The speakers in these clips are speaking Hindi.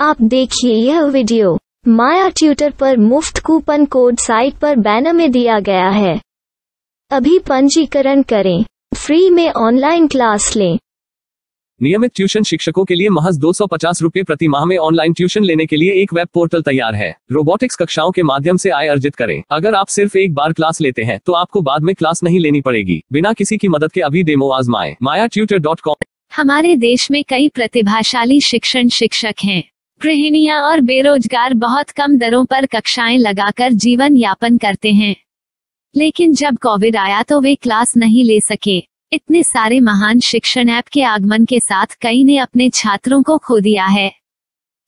आप देखिए यह वीडियो माया ट्यूटर पर मुफ्त कूपन कोड साइट पर बैनर में दिया गया है। अभी पंजीकरण करें, फ्री में ऑनलाइन क्लास लें। नियमित ट्यूशन शिक्षकों के लिए महज 250 रुपये प्रति माह में ऑनलाइन ट्यूशन लेने के लिए एक वेब पोर्टल तैयार है। रोबोटिक्स कक्षाओं के माध्यम से आय अर्जित करें। अगर आप सिर्फ एक बार क्लास लेते हैं तो आपको बाद में क्लास नहीं लेनी पड़ेगी। बिना किसी की मदद के अभी डेमो आजमाएं। mayatutor.com। हमारे देश में कई प्रतिभाशाली शिक्षक हैं। गृहिणियां और बेरोजगार बहुत कम दरों पर कक्षाएं लगाकर जीवन यापन करते हैं, लेकिन जब कोविड आया तो वे क्लास नहीं ले सके। इतने सारे महान शिक्षण ऐप के आगमन के साथ कई ने अपने छात्रों को खो दिया है।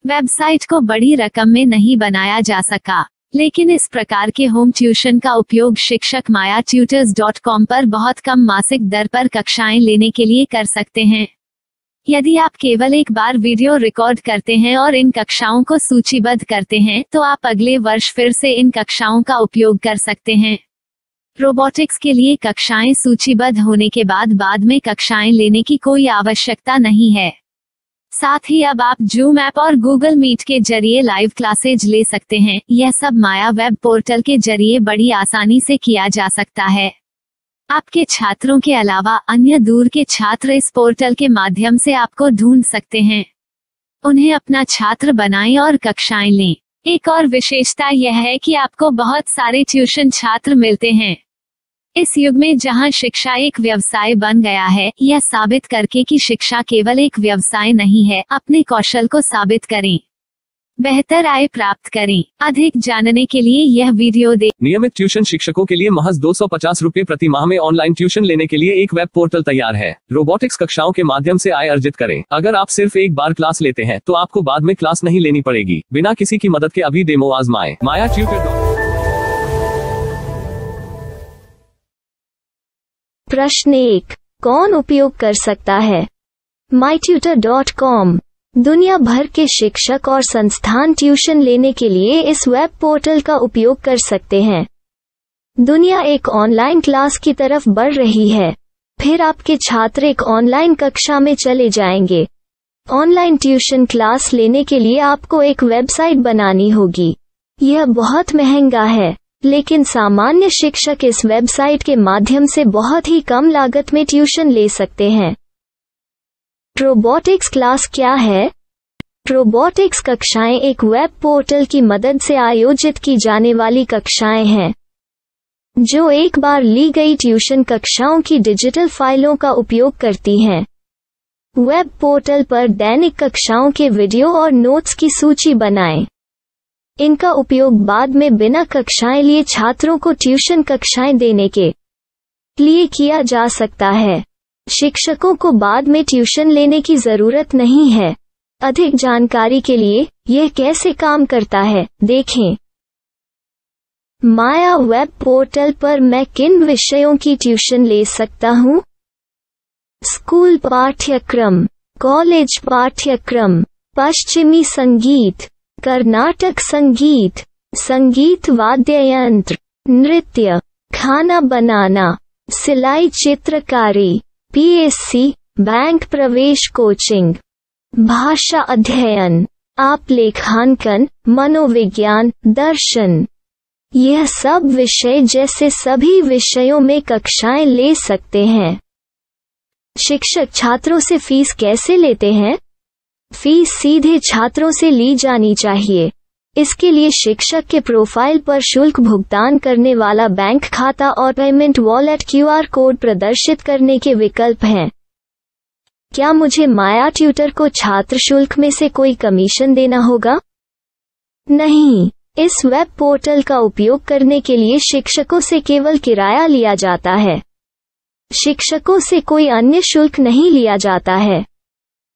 वेबसाइट को बड़ी रकम में नहीं बनाया जा सका, लेकिन इस प्रकार के होम ट्यूशन का उपयोग शिक्षक mayatutors.com पर बहुत कम मासिक दर पर कक्षाएं लेने के लिए कर सकते हैं। यदि आप केवल एक बार वीडियो रिकॉर्ड करते हैं और इन कक्षाओं को सूचीबद्ध करते हैं तो आप अगले वर्ष फिर से इन कक्षाओं का उपयोग कर सकते हैं। रोबोटिक्स के लिए कक्षाएं सूचीबद्ध होने के बाद में कक्षाएं लेने की कोई आवश्यकता नहीं है। साथ ही अब आप जूम ऐप और गूगल मीट के जरिए लाइव क्लासेज ले सकते हैं। यह सब माया वेब पोर्टल के जरिए बड़ी आसानी से किया जा सकता है। आपके छात्रों के अलावा अन्य दूर के छात्र इस पोर्टल के माध्यम से आपको ढूंढ सकते हैं। उन्हें अपना छात्र बनाएं और कक्षाएं लें। एक और विशेषता यह है कि आपको बहुत सारे ट्यूशन छात्र मिलते हैं। इस युग में जहां शिक्षा एक व्यवसाय बन गया है, यह साबित करके कि शिक्षा केवल एक व्यवसाय नहीं है, अपने कौशल को साबित करें, बेहतर आय प्राप्त करें। अधिक जानने के लिए यह वीडियो देखें। नियमित ट्यूशन शिक्षकों के लिए महज 250 रुपये प्रति माह में ऑनलाइन ट्यूशन लेने के लिए एक वेब पोर्टल तैयार है। रोबोटिक्स कक्षाओं के माध्यम से आय अर्जित करें। अगर आप सिर्फ एक बार क्लास लेते हैं तो आपको बाद में क्लास नहीं लेनी पड़ेगी। बिना किसी की मदद के अभी डेमो आजमाएं। mayatutor। प्रश्न 1, कौन उपयोग कर सकता है? mytutor.com। दुनिया भर के शिक्षक और संस्थान ट्यूशन लेने के लिए इस वेब पोर्टल का उपयोग कर सकते हैं। दुनिया एक ऑनलाइन क्लास की तरफ बढ़ रही है। फिर आपके छात्र एक ऑनलाइन कक्षा में चले जाएंगे। ऑनलाइन ट्यूशन क्लास लेने के लिए आपको एक वेबसाइट बनानी होगी। यह बहुत महंगा है, लेकिन सामान्य शिक्षक इस वेबसाइट के माध्यम से बहुत ही कम लागत में ट्यूशन ले सकते हैं। रोबोटिक्स क्लास क्या है? रोबोटिक्स कक्षाएं एक वेब पोर्टल की मदद से आयोजित की जाने वाली कक्षाएं हैं, जो एक बार ली गई ट्यूशन कक्षाओं की डिजिटल फाइलों का उपयोग करती हैं। वेब पोर्टल पर दैनिक कक्षाओं के वीडियो और नोट्स की सूची बनाएं। इनका उपयोग बाद में बिना कक्षाएं लिए छात्रों को ट्यूशन कक्षाएं देने के लिए किया जा सकता है। शिक्षकों को बाद में ट्यूशन लेने की जरूरत नहीं है। अधिक जानकारी के लिए यह कैसे काम करता है, देखें। माया वेब पोर्टल पर मैं किन विषयों की ट्यूशन ले सकता हूँ? स्कूल पाठ्यक्रम, कॉलेज पाठ्यक्रम, पश्चिमी संगीत, कर्नाटक संगीत, संगीत वाद्य यंत्र, नृत्य, खाना बनाना, सिलाई चित्रकारी, पीएससी, बैंक प्रवेश कोचिंग, भाषा अध्ययन, आप लेखांकन, मनोविज्ञान, दर्शन। यह सब विषय जैसे सभी विषयों में कक्षाएं ले सकते हैं। शिक्षक छात्रों से फीस कैसे लेते हैं? फीस सीधे छात्रों से ली जानी चाहिए। इसके लिए शिक्षक के प्रोफाइल पर शुल्क भुगतान करने वाला बैंक खाता और पेमेंट वॉलेट QR कोड प्रदर्शित करने के विकल्प हैं। क्या मुझे माया ट्यूटर को छात्र शुल्क में से कोई कमीशन देना होगा? नहीं, इस वेब पोर्टल का उपयोग करने के लिए शिक्षकों से केवल किराया लिया जाता है। शिक्षकों से कोई अन्य शुल्क नहीं लिया जाता है।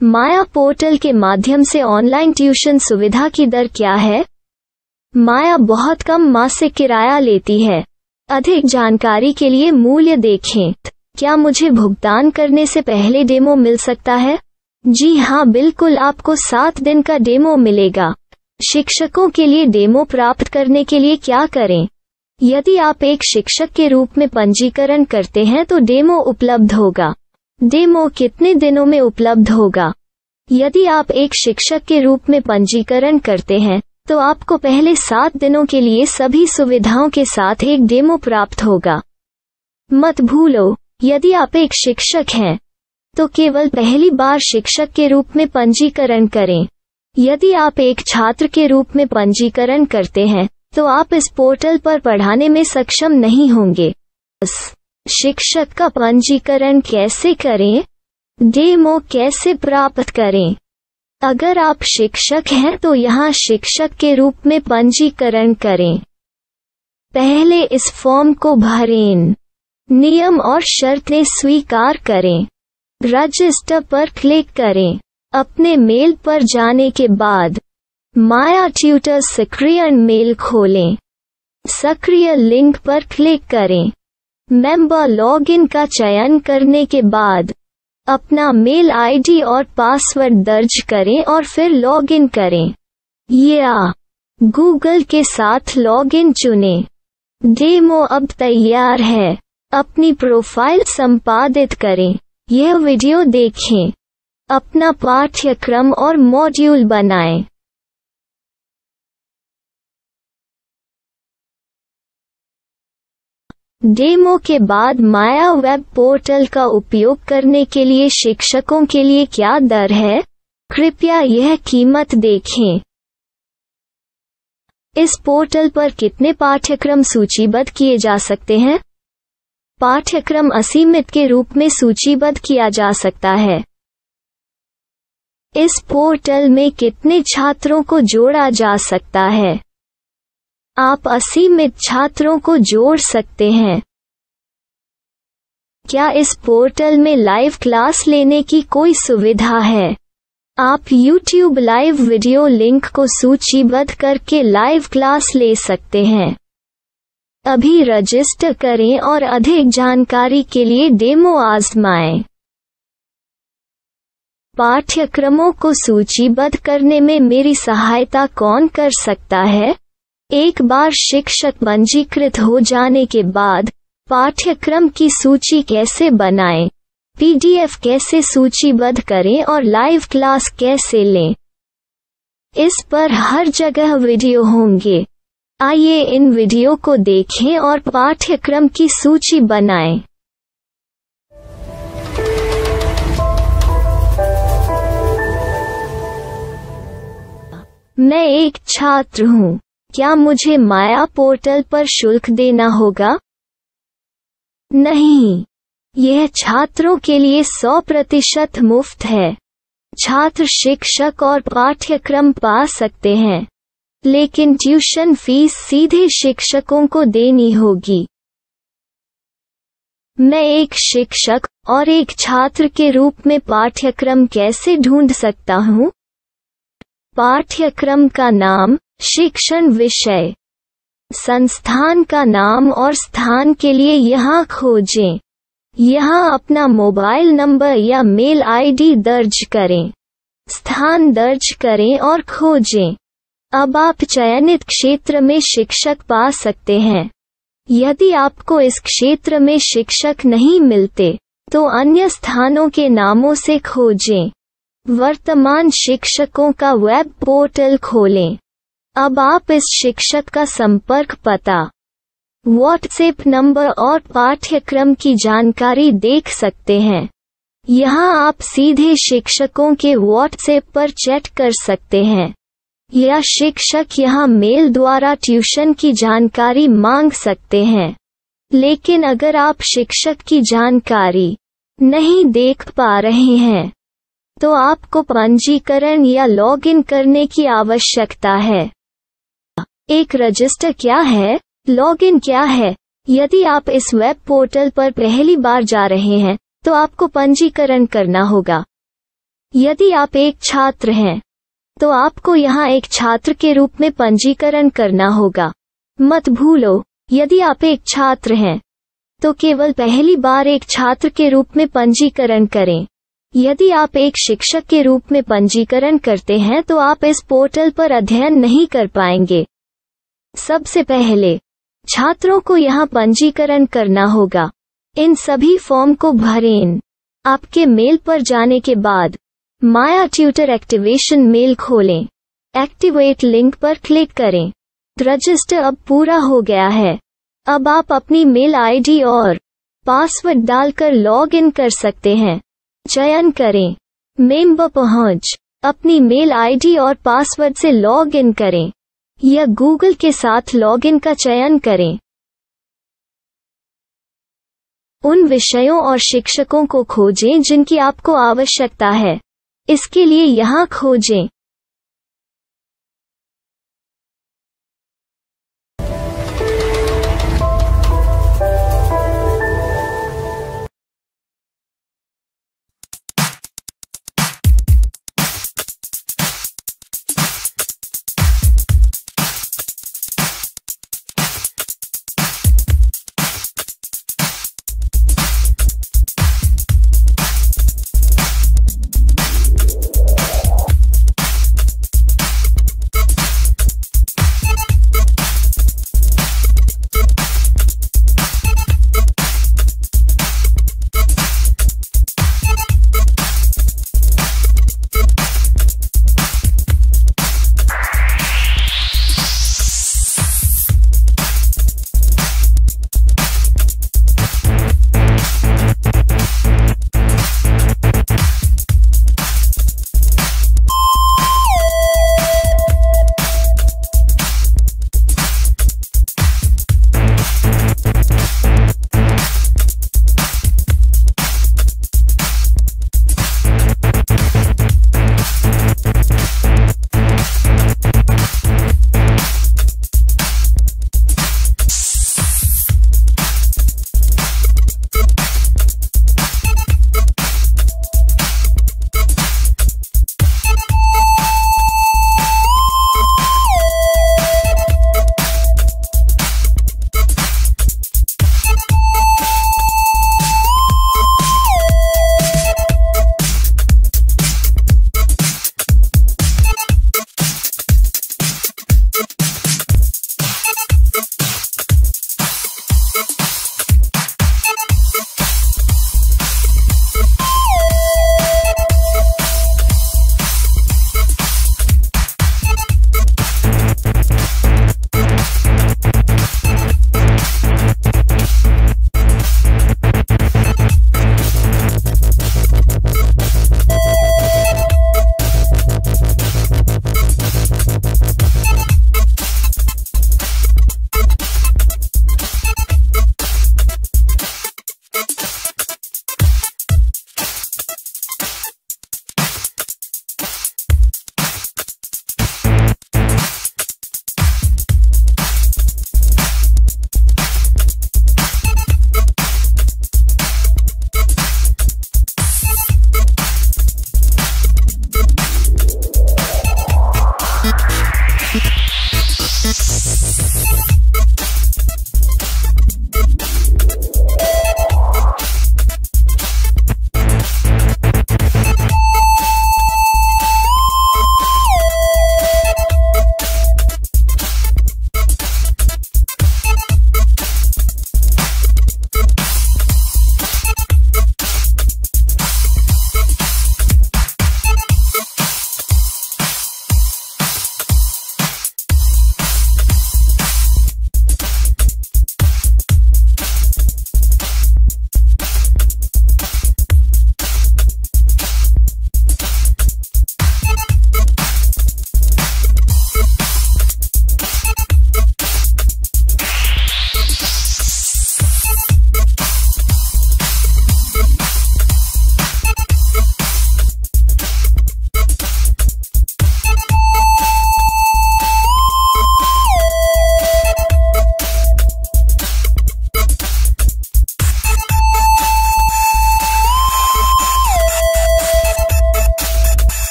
माया पोर्टल के माध्यम से ऑनलाइन ट्यूशन सुविधा की दर क्या है? माया बहुत कम मासिक किराया लेती है। अधिक जानकारी के लिए मूल्य देखें। क्या मुझे भुगतान करने से पहले डेमो मिल सकता है? जी हाँ, बिल्कुल, आपको 7 दिन का डेमो मिलेगा। शिक्षकों के लिए डेमो प्राप्त करने के लिए क्या करें? यदि आप एक शिक्षक के रूप में पंजीकरण करते हैं तो डेमो उपलब्ध होगा। डेमो कितने दिनों में उपलब्ध होगा? यदि आप एक शिक्षक के रूप में पंजीकरण करते हैं तो आपको पहले 7 दिनों के लिए सभी सुविधाओं के साथ एक डेमो प्राप्त होगा। मत भूलो, यदि आप एक शिक्षक हैं तो केवल पहली बार शिक्षक के रूप में पंजीकरण करें। यदि आप एक छात्र के रूप में पंजीकरण करते हैं तो आप इस पोर्टल पर पढ़ाने में सक्षम नहीं होंगे। शिक्षक का पंजीकरण कैसे करें? डेमो कैसे प्राप्त करें? अगर आप शिक्षक हैं तो यहाँ शिक्षक के रूप में पंजीकरण करें। पहले इस फॉर्म को भरें। नियम और शर्तें स्वीकार करें। रजिस्टर पर क्लिक करें। अपने मेल पर जाने के बाद माया ट्यूटर सक्रिय मेल खोलें। सक्रिय लिंक पर क्लिक करें। मेंबर लॉगिन का चयन करने के बाद अपना मेल आईडी और पासवर्ड दर्ज करें और फिर लॉगिन करें या गूगल के साथ लॉगिन चुनें। डेमो अब तैयार है। अपनी प्रोफाइल संपादित करें। यह वीडियो देखें। अपना पाठ्यक्रम और मॉड्यूल बनाएं। डेमो के बाद माया वेब पोर्टल का उपयोग करने के लिए शिक्षकों के लिए क्या दर है? कृपया यह कीमत देखें। इस पोर्टल पर कितने पाठ्यक्रम सूचीबद्ध किए जा सकते हैं? पाठ्यक्रम असीमित के रूप में सूचीबद्ध किया जा सकता है। इस पोर्टल में कितने छात्रों को जोड़ा जा सकता है? आप असीमित छात्रों को जोड़ सकते हैं। क्या इस पोर्टल में लाइव क्लास लेने की कोई सुविधा है? आप YouTube लाइव वीडियो लिंक को सूचीबद्ध करके लाइव क्लास ले सकते हैं। अभी रजिस्टर करें और अधिक जानकारी के लिए डेमो आजमाएं। पाठ्यक्रमों को सूचीबद्ध करने में मेरी सहायता कौन कर सकता है? एक बार शिक्षक पंजीकृत हो जाने के बाद पाठ्यक्रम की सूची कैसे बनाएं, PDF कैसे सूचीबद्ध करें और लाइव क्लास कैसे लें, इस पर हर जगह वीडियो होंगे। आइए इन वीडियो को देखें और पाठ्यक्रम की सूची बनाएं। मैं एक छात्र हूँ। क्या मुझे माया पोर्टल पर शुल्क देना होगा? नहीं, यह छात्रों के लिए 100% मुफ्त है। छात्र शिक्षक और पाठ्यक्रम पा सकते हैं, लेकिन ट्यूशन फीस सीधे शिक्षकों को देनी होगी। मैं एक शिक्षक और एक छात्र के रूप में पाठ्यक्रम कैसे ढूंढ सकता हूँ? पाठ्यक्रम का नाम, शिक्षण विषय, संस्थान का नाम और स्थान के लिए यहाँ खोजें। यहाँ अपना मोबाइल नंबर या मेल आईडी दर्ज करें। स्थान दर्ज करें और खोजें। अब आप चयनित क्षेत्र में शिक्षक पा सकते हैं। यदि आपको इस क्षेत्र में शिक्षक नहीं मिलते तो अन्य स्थानों के नामों से खोजें। वर्तमान शिक्षकों का वेब पोर्टल खोलें। अब आप इस शिक्षक का संपर्क पता, व्हाट्सएप नंबर और पाठ्यक्रम की जानकारी देख सकते हैं। यहाँ आप सीधे शिक्षकों के व्हाट्सएप पर चैट कर सकते हैं या शिक्षक यहाँ मेल द्वारा ट्यूशन की जानकारी मांग सकते हैं। लेकिन अगर आप शिक्षक की जानकारी नहीं देख पा रहे हैं तो आपको पंजीकरण या लॉगिन करने की आवश्यकता है। एक रजिस्टर क्या है? लॉगिन क्या है? यदि आप इस वेब पोर्टल पर पहली बार जा रहे हैं तो आपको पंजीकरण करना होगा। यदि आप एक छात्र हैं तो आपको यहाँ एक छात्र के रूप में पंजीकरण करना होगा। मत भूलो, यदि आप एक छात्र हैं तो केवल पहली बार एक छात्र के रूप में पंजीकरण करें। यदि आप एक शिक्षक के रूप में पंजीकरण करते हैं तो आप इस पोर्टल पर अध्ययन नहीं कर पाएंगे। सबसे पहले छात्रों को यहाँ पंजीकरण करना होगा। इन सभी फॉर्म को भरें। आपके मेल पर जाने के बाद माया ट्यूटर एक्टिवेशन मेल खोलें। एक्टिवेट लिंक पर क्लिक करें। रजिस्टर अब पूरा हो गया है। अब आप अपनी मेल आईडी और पासवर्ड डालकर लॉग इन कर सकते हैं। चयन करें मेंबर पहुंच। अपनी मेल आईडी और पासवर्ड से लॉग इन करें या गूगल के साथ लॉग इन का चयन करें। उन विषयों और शिक्षकों को खोजें जिनकी आपको आवश्यकता है। इसके लिए यहाँ खोजें।